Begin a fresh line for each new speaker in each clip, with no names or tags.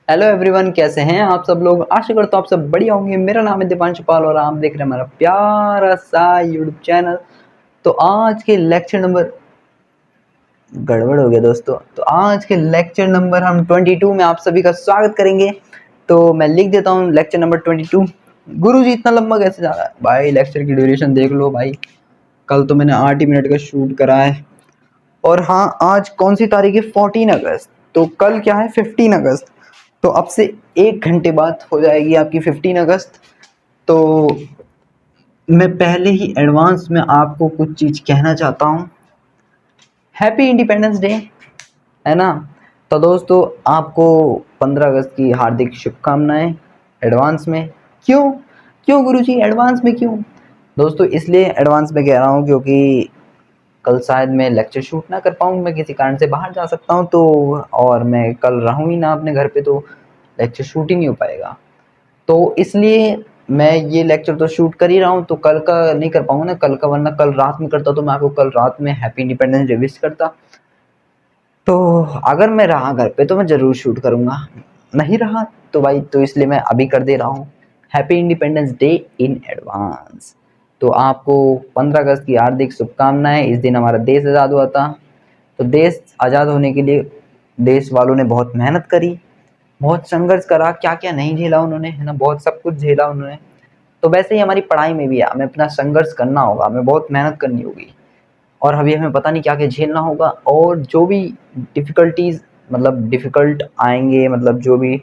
Hello everyone, कैसे हैं आप सब लोग। आशा करता हूँ आप सब बढ़िया होंगे। मेरा नाम है दीपांशु पाल और आप देख रहे हैं हमारा प्यारा सा यूट्यूब चैनल। तो आज के लेक्चर नंबर गड़बड़ हो गया दोस्तों। तो आज के लेक्चर नंबर हम 22 में आप सभी का स्वागत करेंगे। तो मैं लिख देता हूँ लेक्चर नंबर 22। गुरुजी इतना लंबा कैसे जा रहा है भाई? लेक्चर की ड्यूरेशन देख लो भाई। कल तो मैंने 8 ही मिनट का शूट करा है। और हाँ, आज कौन सी तारीख है? 14 अगस्त। तो कल क्या है? 15 अगस्त। तो अब से 1 घंटे बाद हो जाएगी आपकी 15 अगस्त। तो मैं पहले ही एडवांस में आपको कुछ चीज़ कहना चाहता हूँ। हैप्पी इंडिपेंडेंस डे, है ना। तो दोस्तों, आपको 15 अगस्त की हार्दिक शुभकामनाएं एडवांस में। क्यों क्यों गुरुजी एडवांस में क्यों? दोस्तों इसलिए एडवांस में कह रहा हूँ क्योंकि कल शायद मैं लेक्चर शूट ना कर पाऊँ, मैं किसी कारण से बाहर जा सकता हूँ। तो और मैं कल रहूँ ही ना अपने घर पे, तो लेक्चर शूट ही नहीं हो पाएगा। तो इसलिए मैं ये लेक्चर तो शूट कर ही रहा हूँ, तो कल का नहीं कर पाऊंगा ना कल का, वरना कल रात में करता तो मैं आपको कल रात में हैप्पी इंडिपेंडेंस डे विश करता। तो अगर मैं रहा घर पे तो मैं ज़रूर शूट करूँगा, नहीं रहा तो भाई, तो इसलिए मैं अभी कर दे रहा हूँ। Happy independence day in advance. तो आपको 15 अगस्त की हार्दिक शुभकामनाएं। इस दिन हमारा देश आज़ाद हुआ था। तो देश आज़ाद होने के लिए देश वालों ने बहुत मेहनत करी, बहुत संघर्ष करा, क्या क्या नहीं झेला उन्होंने, है ना, बहुत सब कुछ झेला उन्होंने। तो वैसे ही हमारी पढ़ाई में भी हमें अपना संघर्ष करना होगा, हमें बहुत मेहनत करनी होगी। और अभी हमें पता नहीं क्या क्या झेलना होगा। और जो भी डिफ़िकल्टीज़, मतलब डिफ़िकल्ट आएंगे, मतलब जो भी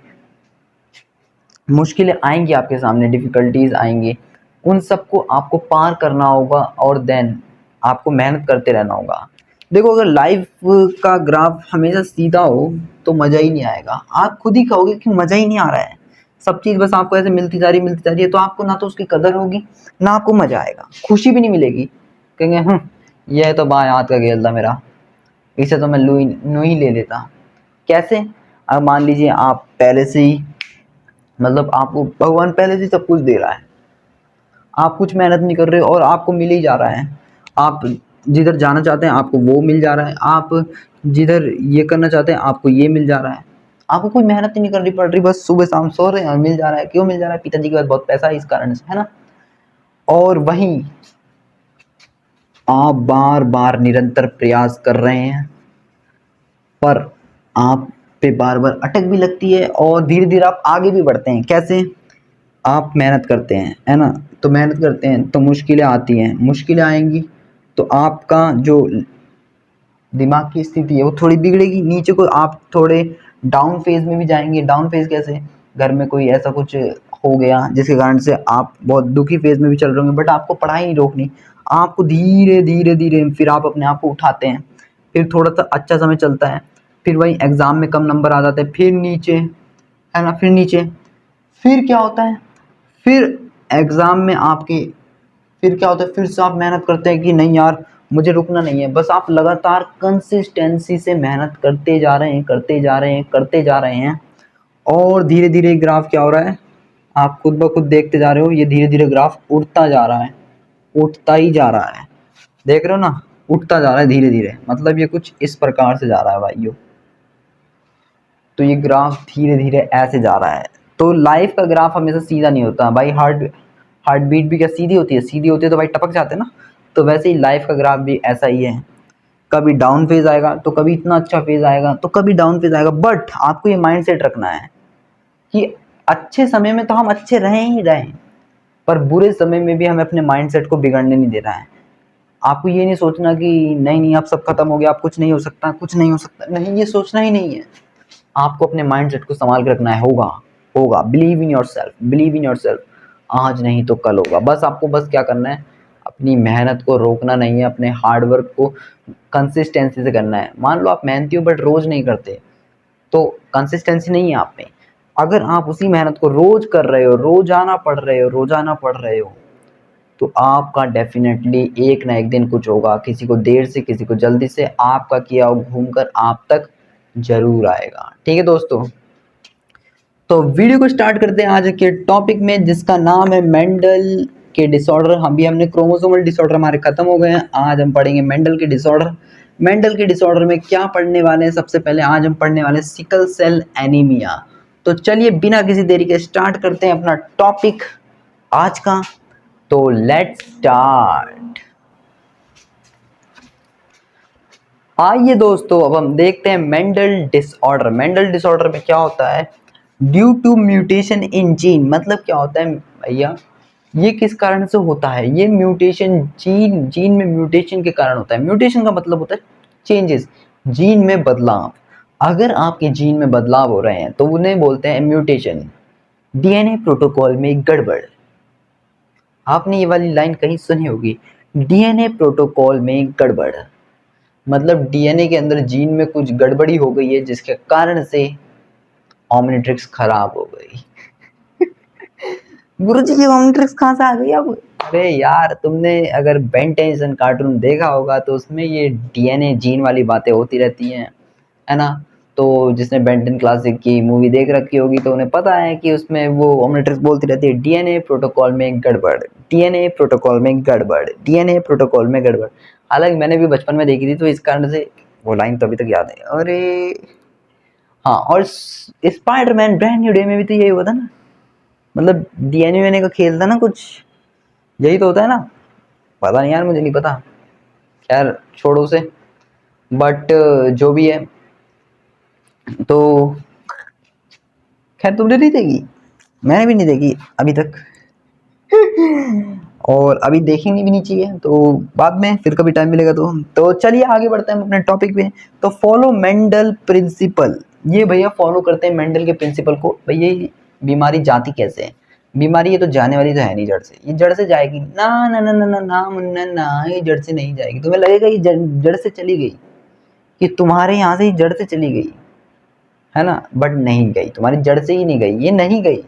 मुश्किलें आएंगी आपके सामने, डिफ़िकल्टीज़ आएंगी, उन सबको आपको पार करना होगा। और देन आपको मेहनत करते रहना होगा। देखो, अगर लाइफ का ग्राफ हमेशा सीधा हो तो मज़ा ही नहीं आएगा। आप खुद ही कहोगे कि मज़ा ही नहीं आ रहा है, सब चीज़ बस आपको ऐसे मिलती जा रही है, तो आपको ना तो उसकी कदर होगी, ना आपको मज़ा आएगा, खुशी भी नहीं मिलेगी। कहेंगे यह तो बाएं हाथ का खेल था मेरा, इसे तो मैं नू ही ले लेता। कैसे? अब मान लीजिए आप पहले से ही, मतलब आपको भगवान पहले से सब कुछ दे रहा है, आप कुछ मेहनत नहीं कर रहे हो और आपको मिल ही जा रहा है। आप जिधर जाना चाहते हैं आपको वो मिल जा रहा है, आप जिधर ये करना चाहते हैं आपको ये मिल जा रहा है। आपको कोई मेहनत ही नहीं करनी पड़ रही, बस सुबह शाम सो रहे हैं और मिल जा रहा है। क्यों मिल जा रहा है? पिताजी के पास बहुत पैसा है इस कारण से, है ना। और वहीं आप बार बार निरंतर प्रयास कर रहे हैं, पर आप पे बार बार अटक भी लगती है और धीरे धीरे आप आगे भी बढ़ते हैं। कैसे? आप मेहनत करते हैं, है ना, तो मेहनत करते हैं तो मुश्किलें आती हैं, मुश्किलें आएंगी तो आपका जो दिमाग की स्थिति है वो थोड़ी बिगड़ेगी, नीचे को आप थोड़े डाउन फेज में भी जाएंगे। डाउन फेज कैसे? घर में कोई ऐसा कुछ हो गया जिसके कारण से आप बहुत दुखी फेज में भी चल रहे होंगे, बट आपको पढ़ाई नहीं रोकनी, आपको धीरे धीरे धीरे फिर आप अपने आप को उठाते हैं। फिर थोड़ा सा अच्छा समय चलता है, फिर वही एग्जाम में कम नंबर आ जाते हैं, फिर नीचे, है ना, फिर नीचे। फिर क्या होता है? फिर एग्ज़ाम में आपकी, फिर क्या होता है? फिर से आप मेहनत करते हैं कि नहीं यार, मुझे रुकना नहीं है। बस आप लगातार कंसिस्टेंसी से मेहनत करते जा रहे हैं, करते जा रहे हैं, करते जा रहे हैं। और धीरे धीरे ग्राफ क्या हो रहा है, आप खुद ब खुद देखते जा रहे हो, ये धीरे धीरे ग्राफ उठता जा रहा है, उठता ही जा रहा है। देख रहे हो ना, उठता जा रहा है धीरे धीरे। मतलब ये कुछ इस प्रकार से जा रहा है भाइयों। तो ये ग्राफ धीरे धीरे ऐसे जा रहा है। तो लाइफ का ग्राफ हमेशा सीधा नहीं होता भाई। हार्ट बीट भी क्या सीधी होती है? सीधी होती है तो भाई टपक जाते हैं ना। तो वैसे ही लाइफ का ग्राफ भी ऐसा ही है, कभी डाउन फेज आएगा तो कभी इतना अच्छा फेज आएगा तो कभी डाउन फेज आएगा। बट आपको ये माइंड सेट रखना है कि अच्छे समय में तो हम अच्छे रहे ही रहे, पर बुरे समय में भी हमें अपने माइंड सेट को बिगड़ने नहीं देना है। आपको ये नहीं सोचना कि नहीं नहीं अब सब खत्म हो गया, अब कुछ नहीं हो सकता, कुछ नहीं हो सकता, नहीं, ये सोचना ही नहीं है। आपको अपने माइंडसेट को संभाल के रखना है। होगा, होगा, believe in yourself, believe in yourself. आज नहीं तो कल होगा। बस आपको बस क्या करना है, अपनी मेहनत को रोकना नहीं है, अपने हार्ड वर्क को कंसिस्टेंसी से करना है। मान लो आप मेहनती हो बट रोज नहीं करते, तो कंसिस्टेंसी नहीं है आप में। अगर आप उसी मेहनत को रोज कर रहे हो, रोजाना पढ़ रहे हो, रोजाना पढ़ रहे हो, तो आपका डेफिनेटली एक ना एक दिन कुछ होगा। किसी को देर से, किसी को जल्दी से, आपका किया हुआ घूमकर आप तक जरूर आएगा। ठीक है दोस्तों, तो वीडियो को स्टार्ट करते हैं आज के टॉपिक में, जिसका नाम है मेंडल के डिसऑर्डर। हमने क्रोमोसोमल डिसऑर्डर हमारे खत्म हो गए हैं। आज हम पढ़ेंगे मेंडल के डिसऑर्डर। मेंडल के डिसऑर्डर में क्या पढ़ने वाले हैं? सबसे पहले आज हम पढ़ने वाले सिकल सेल एनीमिया। तो चलिए बिना किसी देरी के स्टार्ट करते हैं अपना टॉपिक आज का। तो लेट्स स्टार्ट। आइए दोस्तों, अब हम देखते हैं मेंडल डिसऑर्डर। मेंडल डिसऑर्डर में क्या होता है? Due to mutation in gene, मतलब क्या होता है भैया, ये किस कारण से होता है? ये म्यूटेशन जीन में म्यूटेशन के कारण होता है। म्यूटेशन का मतलब होता है चेंजेस, जीन में बदलाव। अगर आपके जीन में बदलाव हो रहे हैं तो उन्हें बोलते हैं म्यूटेशन। डीएनए प्रोटोकॉल में गड़बड़, आपने ये वाली लाइन कहीं सुनी होगी, डीएनए प्रोटोकॉल में गड़बड़, मतलब डीएनए के अंदर जीन में कुछ गड़बड़ी हो गई है जिसके कारण से ऑमनिट्रिक्स खराब हो गई। गुरुजी की ऑमनिट्रिक्स कहाँ से आ गई अब? अरे यार, तुमने अगर बेन टेंशन कार्टून देखा होगा तो उसमें ये डीएनए जीन वाली बातें होती रहती हैं, है ना? तो जिसने बेन 10 क्लासिक की मूवी देख रखी होगी तो उन्हें पता है कि उसमें वो ऑमनिट्रिक्स बोलती रहती है डीएनए प्रोटोकॉल में गड़बड़, डीएनए प्रोटोकॉल में गड़बड़, डीएनए प्रोटोकॉल में गड़बड़। हालांकि मैंने भी बचपन में देखी थी तो इस कारण से वो लाइन तो अभी तक याद है। अरे हाँ, और स्पाइडरमैन ब्रांड न्यू डे में भी तो यही हुआ था ना, मतलब डीएनए का खेल था ना कुछ, यही तो होता है ना? पता नहीं यार, मुझे नहीं पता, खैर छोड़ो उसे। बट जो भी है, तो खैर तुमने नहीं देखी, मैंने भी नहीं देखी अभी तक। और अभी देखनी भी नहीं चाहिए, तो बाद में फिर कभी टाइम मिलेगा तो चलिए आगे बढ़ते हैं हम अपने टॉपिक पे। तो फॉलो मेंडल प्रिंसिपल, ये भैया फॉलो करते हैं मेंडल के प्रिंसिपल को। भैया ये बीमारी जाती कैसे है? बीमारी ये तो जाने वाली तो है नहीं जड़ से, ये जड़ से जाएगी ना ना ना ना ना ना मुन्ना ना, ये जड़ से नहीं जाएगी। तुम्हें लगेगा ये जड़ से चली गई, कि तुम्हारे यहाँ से ही जड़ से चली गई, है ना? बट नहीं गई, तुम्हारी जड़ से ही नहीं गई, ये नहीं गई।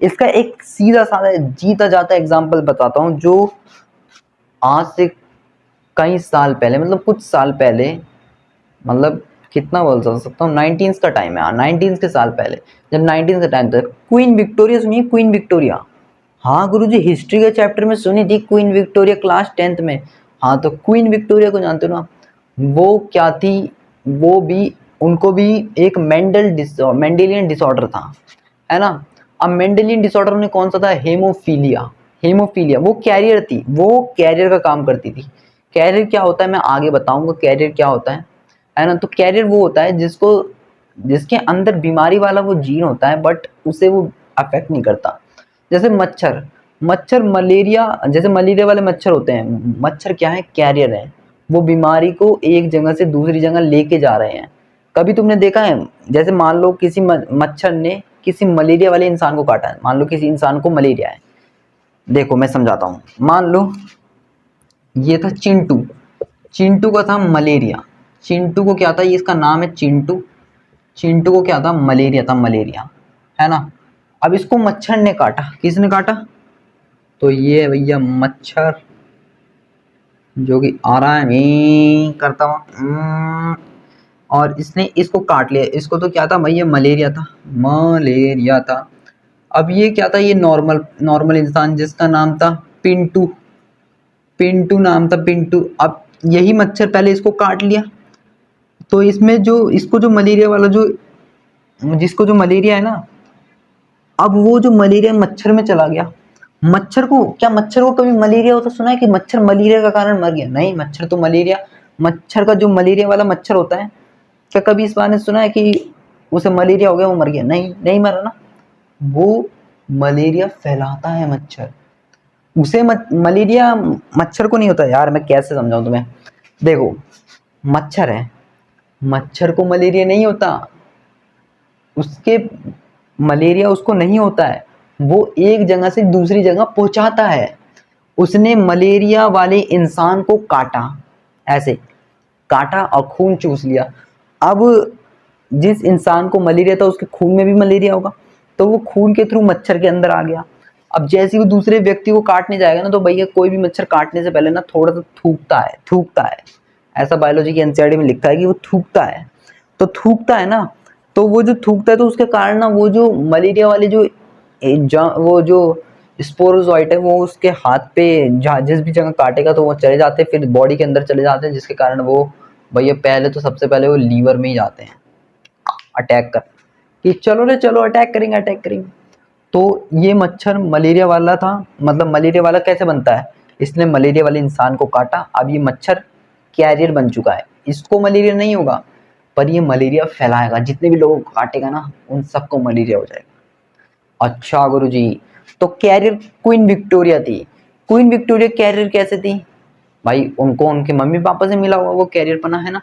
इसका एक सीधा साधा जीता जाता एग्जाम्पल बताता हूँ, जो आज से कई साल पहले, मतलब कुछ साल पहले, मतलब कितना बोल सकता हूँ, 19 का टाइम है। हाँ, 19 के साल पहले, जब 19 का टाइम था, क्वीन विक्टोरिया सुनिए, क्वीन विक्टोरिया। हाँ गुरुजी, हिस्ट्री के चैप्टर में सुनी थी क्वीन विक्टोरिया, क्लास 10th में। हाँ, तो क्वीन विक्टोरिया को जानते हो ना? वो क्या थी? वो भी, उनको भी एक मेंडेलियन डिसऑर्डर था, है ना? अब मेंडेलियन डिसऑर्डर में कौन सा था? हेमोफीलिया। हेमोफीलिया वो कैरियर थी, वो कैरियर का काम करती थी। कैरियर क्या होता है मैं आगे बताऊंगा, कैरियर क्या होता है ना? तो कैरियर वो होता है जिसके अंदर बीमारी वाला वो जीन होता है, बट उसे वो अफेक्ट नहीं करता। जैसे मच्छर मलेरिया, जैसे मलेरिया वाले मच्छर होते हैं, मच्छर क्या है? कैरियर है। वो बीमारी को एक जगह से दूसरी जगह लेके जा रहे हैं। कभी तुमने देखा है, जैसे मान लो किसी मच्छर ने किसी मलेरिया वाले इंसान को काटा है, मान लो किसी इंसान को मलेरिया है। देखो मैं समझाता हूँ, मान लो ये था चिंटू, चिंटू का था मलेरिया। चिंटू को क्या था? ये इसका नाम है चिंटू। चिंटू को क्या था? मलेरिया था, मलेरिया, है ना? अब इसको मच्छर ने काटा। किसने काटा? तो ये है भैया मच्छर, जो कि आ रहा है करता हुआ, और इसने इसको काट लिया। इसको तो क्या था भैया? मलेरिया था, मलेरिया था। अब ये क्या था? ये नॉर्मल नॉर्मल इंसान जिसका नाम था पिंटू, पिंटू नाम था, पिंटू। अब यही मच्छर पहले इसको काट लिया, तो इसमें जो इसको जो मलेरिया वाला जो जिसको जो मलेरिया है ना, अब वो जो मलेरिया मच्छर में चला गया। मच्छर को क्या, मच्छर को कभी मलेरिया होता सुना है कि मच्छर मलेरिया का कारण मर गया? नहीं, मच्छर तो मलेरिया, मच्छर का जो मलेरिया वाला मच्छर होता है, क्या कभी इस बात ने सुना है कि उसे मलेरिया हो गया वो मर गया? नहीं, नहीं मरा ना। वो मलेरिया फैलाता है मच्छर, उसे मलेरिया मच्छर को नहीं होता। यार मैं कैसे समझाऊं तुम्हें? देखो, मच्छर है, मच्छर को मलेरिया नहीं होता, उसके मलेरिया उसको नहीं होता है, वो एक जगह से दूसरी जगह पहुंचाता है। उसने मलेरिया वाले इंसान को काटा, ऐसे काटा और खून चूस लिया। अब जिस इंसान को मलेरिया था उसके खून में भी मलेरिया होगा, तो वो खून के थ्रू मच्छर के अंदर आ गया। अब जैसे ही वो दूसरे व्यक्ति को काटने जाएगा ना, तो भैया कोई भी मच्छर काटने से पहले ना थोड़ा सा थूकता है, थूकता है। ऐसा बायोलॉजी की एनसीईआरटी में लिखा है कि वो थूकता है। तो थूकता है ना, तो वो जो थूकता है तो उसके कारण ना वो जो मलेरिया वाले वो जो स्पोरोजोइट है वो उसके हाथ पे जिस भी जगह काटेगा तो वो चले जाते हैं, फिर बॉडी के अंदर चले जाते हैं, जिसके कारण वो भैया पहले तो सबसे पहले वो लीवर में ही जाते हैं अटैक कर। कि चलो रे चलो, अटैक करेंगे अटैक करेंगे। तो ये मच्छर मलेरिया वाला था। मतलब मलेरिया वाला कैसे बनता है, इसने मलेरिया वाले इंसान को काटा, अब ये मच्छर कैरियर बन चुका है। इसको मलेरिया नहीं होगा, पर ये मलेरिया फैलाएगा, जितने भी लोगों को काटेगा ना उन सबको मलेरिया हो जाएगा। अच्छा गुरुजी, तो कैरियर क्वीन विक्टोरिया थी। क्वीन विक्टोरिया कैरियर कैसे थी भाई, उनको उनके मम्मी पापा से मिला हुआ वो कैरियर बना है ना,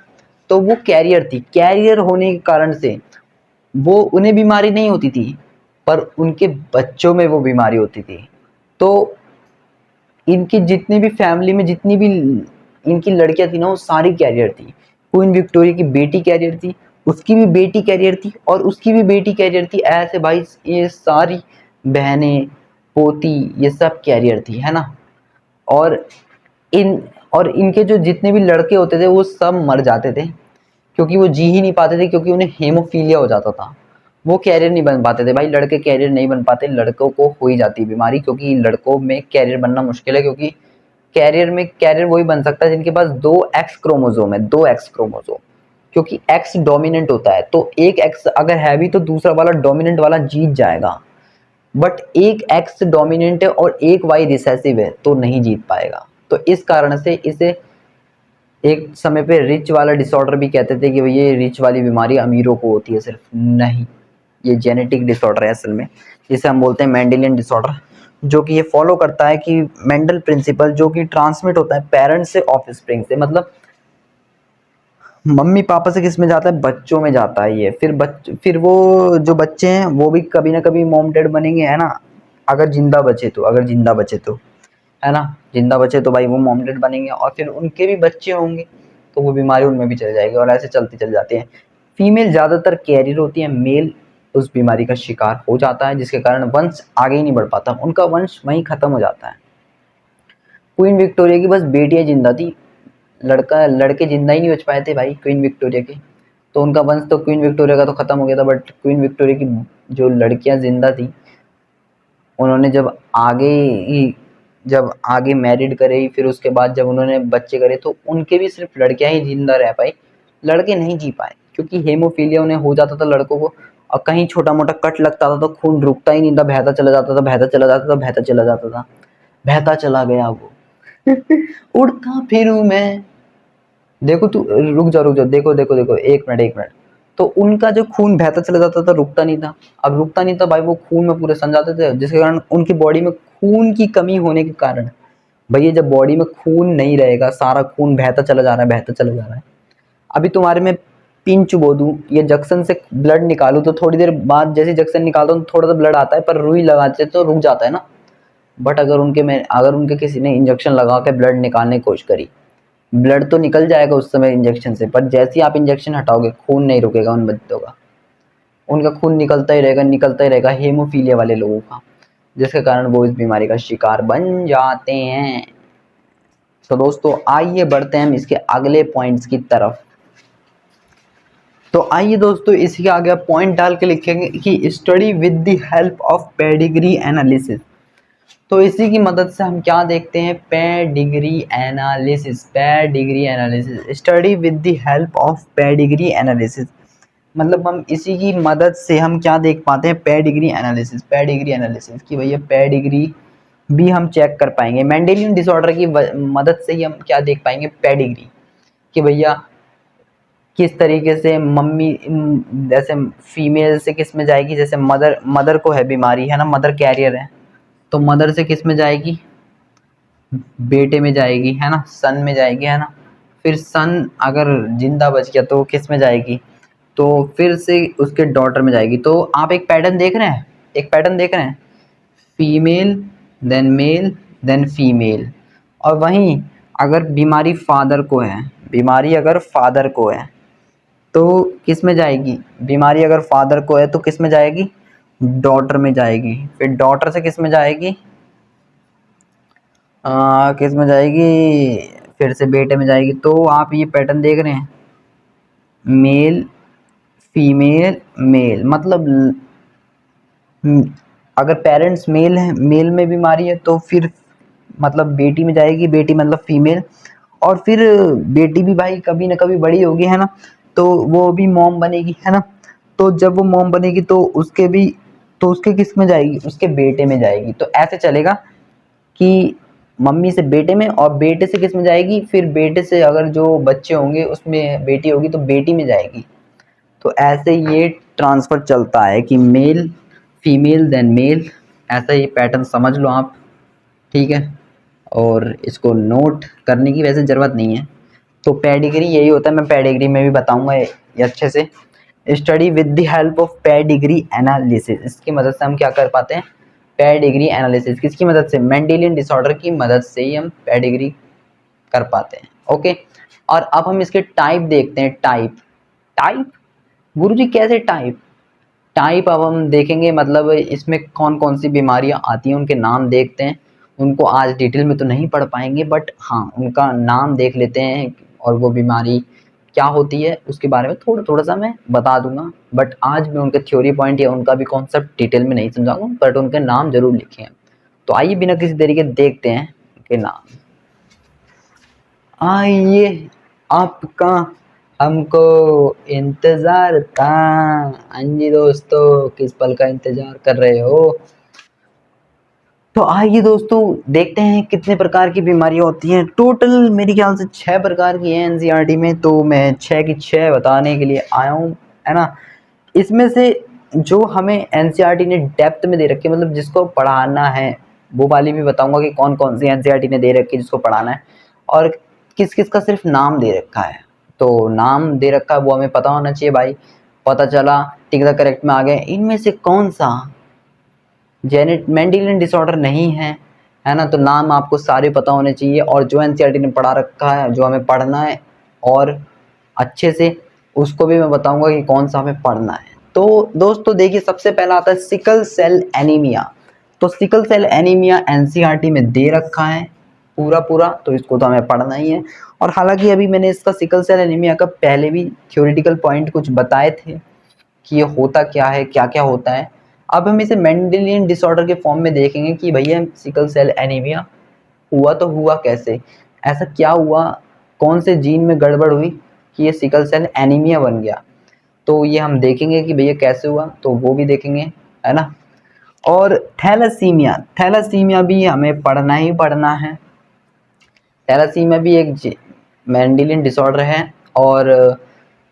तो वो कैरियर थी। कैरियर होने के कारण से वो उन्हें बीमारी नहीं होती थी, पर उनके बच्चों में वो बीमारी होती थी। तो इनकी जितनी भी फैमिली में जितनी भी इनकी लड़कियां थी ना, वो सारी कैरियर थी। क्वीन विक्टोरिया की बेटी कैरियर थी, उसकी भी बेटी कैरियर थी, और उसकी भी बेटी कैरियर थी। ऐसे भाई ये सारी बहनें, पोती, ये सब कैरियर थी, है ना। और इन और इनके जो जितने भी लड़के होते थे वो सब मर जाते थे, क्योंकि वो जी ही नहीं पाते थे, क्योंकि उन्हें हेमोफीलिया हो जाता था। वो कैरियर नहीं बन पाते थे भाई, लड़के कैरियर नहीं बन पाते, लड़कों को हो ही जाती है बीमारी, क्योंकि लड़कों में कैरियर बनना मुश्किल है। क्योंकि कैरियर वही बन सकता है जिनके पास 2 एक्स क्रोमोसोम है, 2 एक्स क्रोमोसोम। क्योंकि एक्स डोमिनेंट होता है, तो एक एक्स अगर है भी तो दूसरा वाला डोमिनेंट वाला जीत जाएगा। बट एक एक्स डोमिनेंट है और एक वाई रिसेसिव है, तो नहीं जीत पाएगा। तो इस कारण से इसे एक समय पे रिच वाला डिसऑर्डर भी कहते थे, कि भाई ये रिच वाली बीमारी अमीरों को होती है सिर्फ। नहीं, ये जेनेटिक डिसऑर्डर है असल में, जिसे हम बोलते हैं मेंडेलियन डिसऑर्डर, जो कि ये फॉलो करता है कि मेंडल प्रिंसिपल, जो कि ट्रांसमिट होता है पेरेंट्स से ऑफस्प्रिंग से। मतलब मम्मी पापा से किस में जाता है, बच्चों में जाता है ये। फिर वो जो बच्चे हैं वो भी कभी ना कभी मॉम डैड बनेंगे, है ना। अगर जिंदा बचे तो, है ना, जिंदा बचे तो भाई वो मॉम डैड बनेंगे, और फिर उनके भी बच्चे होंगे, तो वो बीमारी उनमें भी चली जाएगी, और ऐसे चलती चल जाती है। फीमेल ज़्यादातर कैरियर होती है, मेल उस बीमारी का शिकार हो जाता है, जिसके कारण वंश आगे ही नहीं बढ़ पाता, उनका वंश वहीं खत्म हो जाता है। क्वीन विक्टोरिया की बस बेटियां जिंदा थी, लड़के जिंदा ही नहीं बच पाए थे भाई क्वीन विक्टोरिया के। तो उनका वंश तो क्वीन विक्टोरिया का तो खत्म हो गया था, बट क्वीन विक्टोरिया की जो लड़कियां जिंदा थी, उन्होंने जब आगे मैरिड करे, फिर उसके बाद जब उन्होंने बच्चे करे, तो उनके भी सिर्फ लड़कियां ही जिंदा रह पाई, लड़के नहीं जी पाए, क्योंकि हेमोफीलिया उन्हें हो जाता था लड़कों को। और कहीं छोटा मोटा कट लगता था तो खून रुकता ही नहीं था, बहता चला जाता था, बहता चला जाता था, बहता चला जाता था, बहता चला गया वो। उड़ता फिरूं मैं। देखो तू, रुक जा, देखो देखो देखो, एक मिनट। तो उनका जो खून बहता चला जाता था, रुकता नहीं था। अब रुकता नहीं था भाई, वो खून में पूरे सम जाते थे, जिसके कारण उनकी बॉडी में खून की कमी होने के कारण, भैया जब बॉडी में खून नहीं रहेगा, सारा खून बहता चला जा रहा है, बहता चला जा रहा है। अभी तुम्हारे में पिन चुबो दूं, ये जंक्शन से ब्लड निकालूं, तो थोड़ी देर बाद जैसे जंक्शन निकालता हूं थोड़ा सा ब्लड आता है, पर रुई लगाते तो रुक जाता है ना। बट अगर उनके किसी ने इंजेक्शन लगा के ब्लड निकालने की कोशिश करी, ब्लड तो निकल जाएगा उस समय इंजेक्शन से, पर जैसे ही आप इंजेक्शन हटाओगे खून नहीं रुकेगा उन बच्चों का, उनका खून निकलता ही रहेगा हेमोफीलिया वाले लोगों का, जिसके कारण वो इस बीमारी का शिकार बन जाते हैं। तो दोस्तों आइए बढ़ते हैं हम इसके अगले पॉइंट्स की तरफ। तो आइए दोस्तों इसी आगे पॉइंट डाल के लिखेंगे कि study with the help of pedigree analysis. तो इसी की मदद से हम क्या देखते हैं, pedigree analysis, study with the help of pedigree analysis. मतलब हम इसी की मदद से हम क्या देख पाते हैं, पेडिग्री एनालिसिस की भैया पेडिग्री भी हम चेक कर पाएंगे। मेंडेलियन डिसऑर्डर की मदद से ही हम क्या देख पाएंगे, पेडिग्री, कि भैया किस तरीके से मम्मी जैसे फीमेल से किस में जाएगी, जैसे मदर को है बीमारी, है ना, मदर कैरियर है, तो मदर से किस में जाएगी, बेटे में जाएगी, है ना, सन में जाएगी, है ना। फिर सन अगर जिंदा बच गया तो किस में जाएगी, तो फिर से उसके डॉटर में जाएगी। तो आप एक पैटर्न देख रहे हैं, female then male then female. और वहीं अगर बीमारी अगर फादर को है तो किस में जाएगी, बीमारी अगर फादर को है तो किस में जाएगी, डॉटर में जाएगी। फिर डॉटर से किस में जाएगी, किस में जाएगी, फिर से बेटे में जाएगी। तो आप ये पैटर्न देख रहे हैं, मेल फीमेल मेल, मतलब अगर पेरेंट्स मेल हैं, मेल में बीमारी है, तो फिर मतलब बेटी में जाएगी, बेटी मतलब फीमेल। और फिर बेटी भी भाई कभी ना कभी बड़ी होगी, है ना, तो वो भी मॉम बनेगी, है ना। तो जब वो मॉम बनेगी तो उसके किस में जाएगी, उसके बेटे में जाएगी। तो ऐसे चलेगा कि मम्मी से बेटे में और बेटे से किस में जाएगी, फिर बेटे से अगर जो बच्चे होंगे उसमें बेटी होगी तो बेटी में जाएगी। तो ऐसे ये ट्रांसफर चलता है कि मेल फीमेल देन मेल, ऐसा ये पैटर्न समझ लो आप, ठीक है। और इसको नोट करने की वैसे ज़रूरत नहीं है। तो पेडिग्री यही होता है, मैं पेडिग्री में भी बताऊंगा ये अच्छे से। Study with the help of pedigree analysis, इसकी मदद से हम क्या कर पाते हैं, पेडिग्री एनालिसिस किसकी मदद से, मेंडेलियन डिसऑर्डर की मदद से ही हम पेडिग्री कर पाते हैं। ओके, और अब हम इसके टाइप देखते हैं। टाइप टाइप गुरुजी कैसे टाइप, टाइप अब हम देखेंगे, मतलब इसमें कौन कौन सी बीमारियां आती हैं उनके नाम देखते हैं। उनको आज डिटेल में तो नहीं पढ़ पाएंगे, बट हाँ उनका नाम देख लेते हैं और वो बीमारी क्या होती है उसके बारे में थोड़ा थोड़ा सा मैं बता दूंगा। बट आज मैं उनके थ्योरी पॉइंट या उनका भी कॉन्सेप्ट डिटेल में नहीं समझाऊंगा, बट उनके नाम जरूर लिखे हैं। तो आइए बिना किसी देरी के देखते हैं उनके नाम। आइए, आपका हमको इंतजार था। हाँ जी दोस्तों, किस पल का इंतजार कर रहे हो। तो आइए दोस्तों देखते हैं कितने प्रकार की बीमारियां होती हैं। टोटल मेरे ख्याल से 6 प्रकार की हैं एनसीईआरटी में, तो मैं 6 की 6 बताने के लिए आया हूँ, है ना। इसमें से जो हमें एनसीईआरटी ने डेप्थ में दे रखी है, मतलब जिसको पढ़ाना है, वो वाली भी बताऊंगा कि कौन कौन सी एनसीईआरटी ने दे रखी है जिसको पढ़ाना है, और किस किस का सिर्फ नाम दे रखा है। तो नाम दे रखा है वो हमें पता होना चाहिए भाई। पता चला, टिक द करेक्ट में आ गए। इनमें से कौन सा जेनेट मेंडेलियन डिसऑर्डर नहीं है, है ना। तो नाम आपको सारे पता होने चाहिए, और जो एनसीईआरटी ने पढ़ा रखा है, जो हमें पढ़ना है और अच्छे से, उसको भी मैं बताऊंगा कि कौन सा हमें पढ़ना है। तो दोस्तों देखिए, सबसे पहला आता है सिकल सेल एनीमिया। तो सिकल सेल एनीमिया एनसीईआरटी में दे रखा है पूरा पूरा, तो इसको तो हमें पढ़ना ही है। और हालांकि अभी मैंने इसका सिकल सेल एनीमिया का पहले भी थ्योरेटिकल पॉइंट कुछ बताए थे कि ये होता क्या है, क्या क्या होता है। अब हम इसे मेंडेलियन डिसऑर्डर के फॉर्म में देखेंगे कि भैया सिकल सेल एनीमिया हुआ तो हुआ कैसे, ऐसा क्या हुआ, कौन से जीन में गड़बड़ हुई कि ये सिकल सेल एनीमिया बन गया। तो ये हम देखेंगे कि भैया कैसे हुआ, तो वो भी देखेंगे, है ना। और थैलासीमिया, थैलासीमिया भी हमें पढ़ना ही पढ़ना है। थैलासीमिया भी एक मेंडेलियन डिसऑर्डर है, और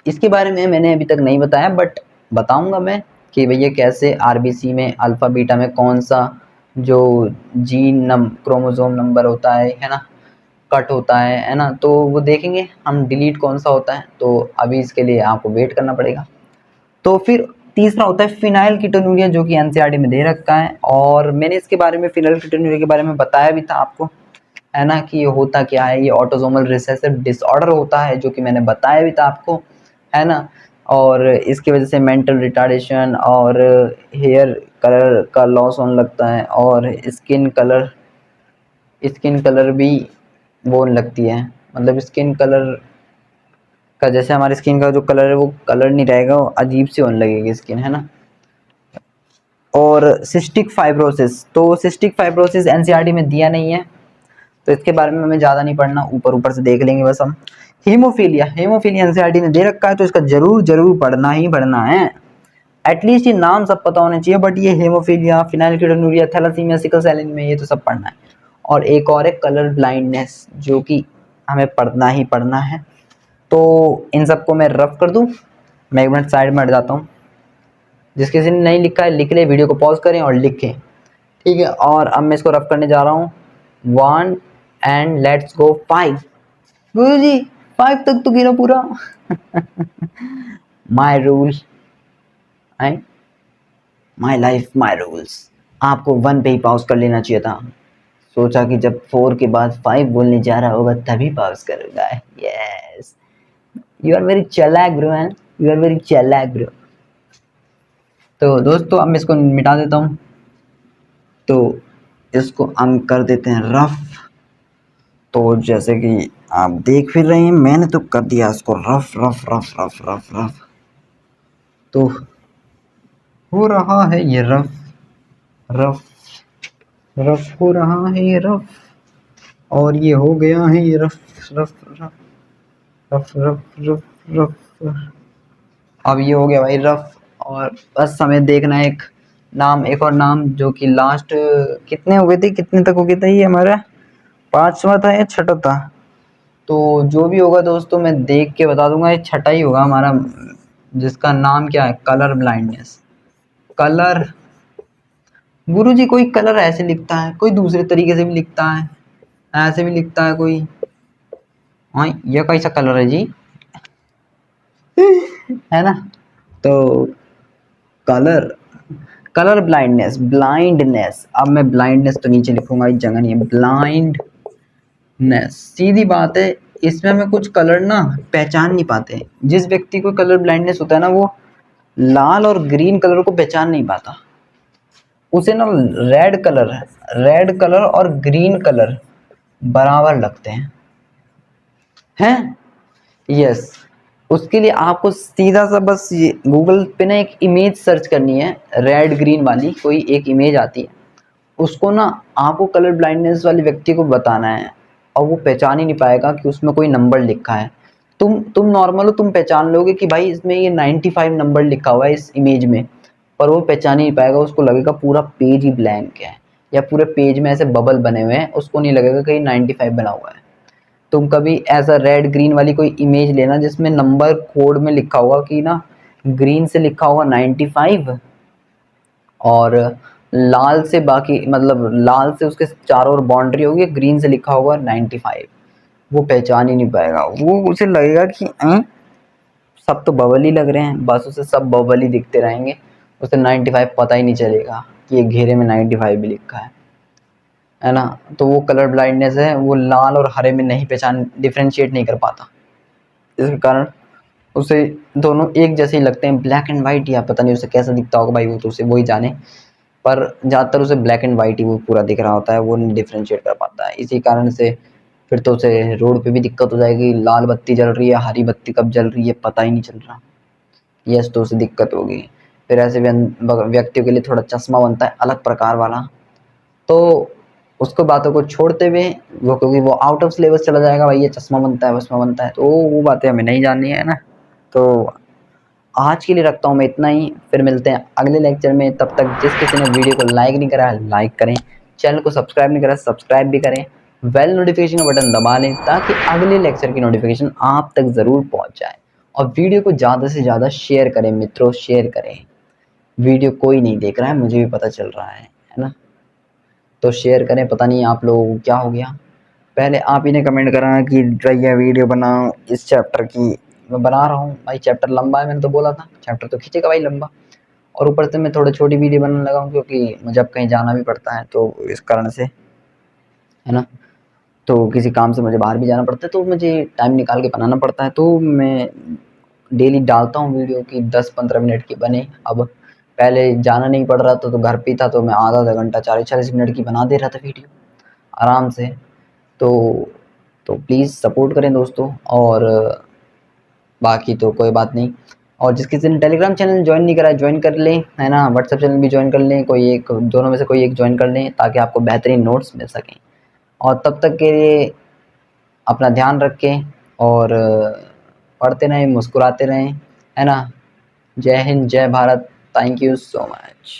इसके बारे में मैंने अभी तक नहीं बताया, बट बताऊंगा मैं कि भैया कैसे आरबीसी में अल्फा बीटा में कौन सा जो जीन क्रोमोसोम नंबर होता है ना, कट होता है ना। तो वो देखेंगे हम, डिलीट कौन सा होता है। तो अभी इसके लिए आपको वेट करना पड़ेगा। तो फिर तीसरा होता है फिनाइल कीटोन्यूरिया, जो कि एनसीईआरटी में दे रखा है, और मैंने इसके बारे में, फिनाइल कीटोन्यूरिया के बारे में बताया भी था आपको, है ना, कि ये होता क्या है। ये ऑटोसोमल रिसेसिव डिसऑर्डर होता है, जो कि मैंने बताया भी था आपको, है ना। और इसकी वजह से मेंटल रिटार्डेशन और हेयर कलर का लॉस होने लगता है, और स्किन कलर भी वो होने लगती है, मतलब स्किन कलर का, जैसे हमारी स्किन का जो कलर है वो कलर नहीं रहेगा, वो अजीब सी होने लगेगी स्किन, है ना। और सिस्टिक फाइब्रोसिस, तो सिस्टिक फाइब्रोसिस एनसीईआरटी में दिया नहीं है, तो इसके बारे में हमें ज़्यादा नहीं पढ़ना, ऊपर ऊपर से देख लेंगे बस हम। हीमोफीलिया, हीमोफीलिया एनसीईआरटी ने दे रखा है, तो इसका जरूर जरूर पढ़ना ही पढ़ना है। एटलीस्ट ये नाम सब पता होने चाहिए, बट ये haemophilia, phenylketonuria, thalassaemia, sickle cell anaemia, ये तो सब पढ़ना है। और एक और है कलर ब्लाइंडनेस, जो कि हमें पढ़ना ही पढ़ना है। तो इन सबको मैं रफ कर दूं, मैं एक मिनट साइड में हट जाता हूँ। जिस किसी ने नहीं लिखा है लिख ले, वीडियो को पॉज करें और लिखें, ठीक है। और अब मैं इसको रफ करने जा रहा हूँ। 1 एंड लेट्स गो 5। गुरु जी 5 तक तो गिरा पूरा। My rule and my life my rules. आपको 1 पे ही पॉज कर लेना चाहिए था, सोचा कि जब 4 के बाद 5 बोलने जा रहा होगा तभी पॉज करूंगा। यस, यू आर वेरी चालाक bro, man, you are very चालाक ब्रो। तो दोस्तों अब मैं इसको मिटा देता हूँ, तो इसको हम कर देते हैं रफ। तो जैसे कि आप देख फिर रहे हैं, मैंने तो कर दिया इसको rough rough rough rough rough rough. तो हो रहा है ये रफ रफ रफ, हो रहा है ये रफ, और ये हो गया है ये rough rough rough rough rough rough rough. अब ये हो गया भाई रफ, और बस हमें देखना है एक और नाम जो कि लास्ट कितने हो गए थे, कितने तक हो गया था ये हमारा, 5वां था या 6ठा था। तो जो भी होगा दोस्तों मैं देख के बता दूंगा, ये 6ठा ही होगा हमारा, जिसका नाम क्या है, कलर ब्लाइंडनेस। कलर, गुरुजी कोई कलर ऐसे लिखता है, कोई दूसरे तरीके से भी लिखता है, ऐसे भी लिखता है कोई। हाँ ये कैसा कलर है जी है ना। तो कलर, कलर ब्लाइंडनेस, ब्लाइंडनेस, अब मैं ब्लाइंडनेस तो नीचे लिखूंगा, इस जगह नहीं है, ब्लाइंडनेस, सीधी बात है। इसमें हमें कुछ कलर ना पहचान नहीं पाते। जिस व्यक्ति को कलर ब्लाइंडनेस होता है ना, वो लाल और ग्रीन कलर को पहचान नहीं पाता। उसे ना रेड कलर और ग्रीन कलर बराबर लगते हैं। यस, उसके लिए आपको सीधा सा बस ये गूगल पे ना एक इमेज सर्च करनी है, रेड ग्रीन वाली कोई एक इमेज आती है, उसको ना आपको कलर ब्लाइंडनेस वाले व्यक्ति को बताना है, और वो पहचान ही नहीं पाएगा कि उसमें कोई नंबर लिखा है। तुम नॉर्मल हो, तुम पहचान लोगे कि भाई इसमें ये 95 नंबर लिखा हुआ है इस इमेज में, पर वो पहचान ही नहीं पाएगा, उसको लगेगा पूरा पेज ही ब्लैंक है, या पूरे पेज में ऐसे बबल बने हुए हैं, उसको नहीं लगेगा कहीं 95 बना हुआ है। तुम कभी ऐसा रेड ग्रीन वाली कोई इमेज लेना जिसमें नंबर कोड में लिखा होगा कि ना, ग्रीन से लिखा होगा 95, और लाल से बाकी मतलब लाल से उसके चारों ओर बाउंड्री होगी, ग्रीन से लिखा होगा 95, वो पहचान ही नहीं पाएगा। वो उसे लगेगा कि सब तो बबल ही लग रहे हैं, बस उसे सब बबल ही दिखते रहेंगे, उसे 95 पता ही नहीं चलेगा कि ये घेरे में 95 भी लिखा है ना। तो वो कलर ब्लाइंडनेस है, वो लाल और हरे में नहीं पहचान डिफ्रेंशिएट नहीं कर पाता, इसके कारण उसे दोनों एक जैसे ही लगते हैं, ब्लैक एंड वाइट, या पता नहीं उसे कैसा दिखता होगा भाई, वो तो उसे वही जाने, पर ज़्यादातर उसे ब्लैक एंड वाइट ही वो पूरा दिख रहा होता है, वो नहीं डिफ्रेंशिएट कर पाता है। इसी कारण से फिर तो उसे रोड पे भी दिक्कत हो जाएगी, लाल बत्ती जल रही है, हरी बत्ती कब जल रही है पता ही नहीं चल रहा, यस, तो उसे दिक्कत होगी। फिर ऐसे व्यक्तियों के लिए थोड़ा चश्मा बनता है अलग प्रकार वाला, तो उसको बातों को छोड़ते हुए वो, क्योंकि वो आउट ऑफ सिलेबस चला जाएगा भाई, ये चश्मा बनता है वश्मा बनता है, तो वो बातें हमें नहीं जाननी है ना। तो आज के लिए रखता हूँ मैं इतना ही, फिर मिलते हैं अगले लेक्चर में। तब तक जिस किसी ने वीडियो को लाइक नहीं करा है लाइक करें, चैनल को सब्सक्राइब नहीं करा सब्सक्राइब भी करें, बेल नोटिफिकेशन का बटन दबा लें ताकि अगले लेक्चर की नोटिफिकेशन आप तक ज़रूर पहुँच जाए। और वीडियो को ज़्यादा से ज़्यादा शेयर करें मित्रों, शेयर करें। वीडियो कोई नहीं देख रहा है, मुझे भी पता चल रहा है ना, तो शेयर करें। पता नहीं आप लोगों को क्या हो गया, पहले आप ही ने कमेंट करा कि भैया वीडियो बनाओ इस चैप्टर की, मैं बना रहा हूँ भाई, चैप्टर लंबा है, मैंने तो बोला था चैप्टर तो खींचेगा भाई लंबा, और ऊपर से मैं थोड़ी छोटी वीडियो बनाने लगा हूँ क्योंकि मुझे अब कहीं जाना भी पड़ता है, तो इस कारण से, है ना, तो किसी काम से मुझे बाहर भी जाना पड़ता है, तो मुझे टाइम निकाल के बनाना पड़ता है, तो मैं डेली डालता हूँ वीडियो की 10-15 मिनट की बने। अब पहले जाना नहीं पड़ रहा था तो घर पे ही था, तो मैं आधा आधा घंटा 40-40 मिनट की बना दे रहा था वीडियो आराम से। तो प्लीज़ सपोर्ट करें दोस्तों, और बाकी तो कोई बात नहीं। और जिस किसी ने टेलीग्राम चैनल ज्वाइन नहीं करा है ज्वाइन कर लें, है ना, व्हाट्सएप चैनल भी ज्वाइन कर लें, कोई एक दोनों में से कोई एक ज्वाइन कर लें ताकि आपको बेहतरीन नोट्स मिल सकें। और तब तक के लिए अपना ध्यान रखें, और पढ़ते रहें, मुस्कुराते रहें, है ना। जय हिंद, जय Bharat, thank you so much.